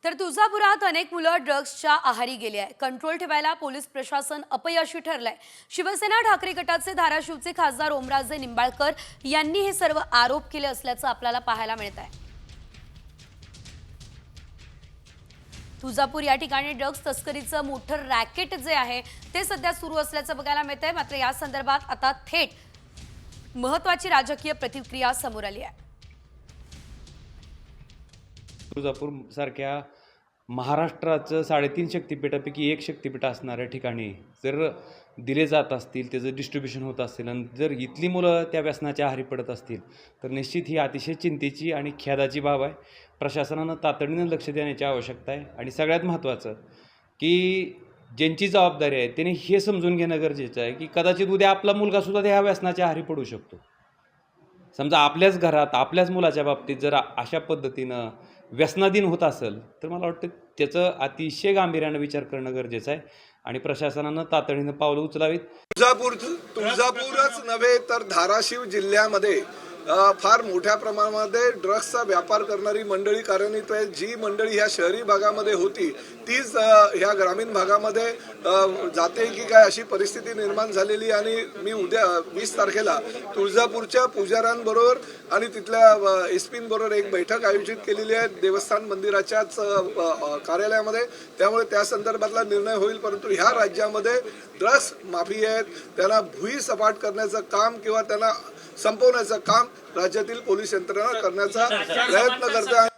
तर तुळजापुरात अनेक मुलं ड्रग्सच्या आहारी गेली आहे। कंट्रोल ठेवायला पोलीस प्रशासन अपयशी ठरलंय। शिवसेना ठाकरे गटाचे धाराशिवचे खासदार ओमराजे निंबाळकर यांनी हे सर्व आरोप केले असल्याचं आपल्याला पाहायला मिळत आहे। तुळजापूर या ठिकाणी ड्रग्स तस्करीचं मोठं रॅकेट जे आहे ते सध्या सुरू असल्याचं बघायला मिळतंय। मात्र या संदर्भात आता थेट महत्त्वाची राजकीय प्रतिक्रिया समोर आली आहे। तुळजापूर सारख्या महाराष्ट्राचं 3.5 शक्तिपीठापैकी एक शक्तिपीठ असणाऱ्या ठिकाणी जर दिले जात असतील, त्याचं डिस्ट्रीब्युशन होत असेल आणि जर इथली मुलं त्या व्यसनाच्या आहारी पडत असतील तर निश्चित ही अतिशय चिंतेची आणि खेदाची बाब आहे। प्रशासनानं तातडीनं लक्ष देण्याची आवश्यकता आहे आणि सगळ्यात महत्त्वाचं की ज्यांची जबाबदारी आहे त्यांनी हे समजून घेणं गरजेचं आहे की कदाचित उद्या आपला मुलगासुद्धा ह्या व्यसनाच्या आहारी पडू शकतो। समजा आपल्याच घरात आपल्याच मुलाच्या बाबतीत जर अशा पद्धतीनं व्यसनाधीन होत असेल तर मला वाटतं त्याचं अतिशय गांभीर्यानं विचार करणं गरजेचं आहे आणि प्रशासनानं तातडीनं पावलं उचलावीत। तुळजापूरच नव्हे तर धाराशिव जिल्ह्यामध्ये फार मोठ्या प्रमाणामध्ये ड्रग्सचा व्यापार करणारी मंडळी कार्यान्वित आहे। जी मंडळी ह्या शहरी भागामध्ये होती तीच ह्या ग्रामीण भागामध्ये जाते की काय अशी परिस्थिती निर्माण झालेली। आणि मी उद्या 20 तारखेला तुळजापूरच्या पुजाऱ्यांबरोबर आणि तिथल्या एसपींबरोबर एक बैठक आयोजित केलेली आहे देवस्थान मंदिराच्याच कार्यालयामध्ये। त्यामुळे त्या संदर्भातला निर्णय होईल। परंतु ह्या राज्यामध्ये ड्रग्स माफिया आहेत, त्यांना भुईसपाट करण्याचं काम किंवा त्यांना संपवण्याचं काम राज्यातील पोलीस यंत्रणा करण्याचा प्रयत्न करते आहे।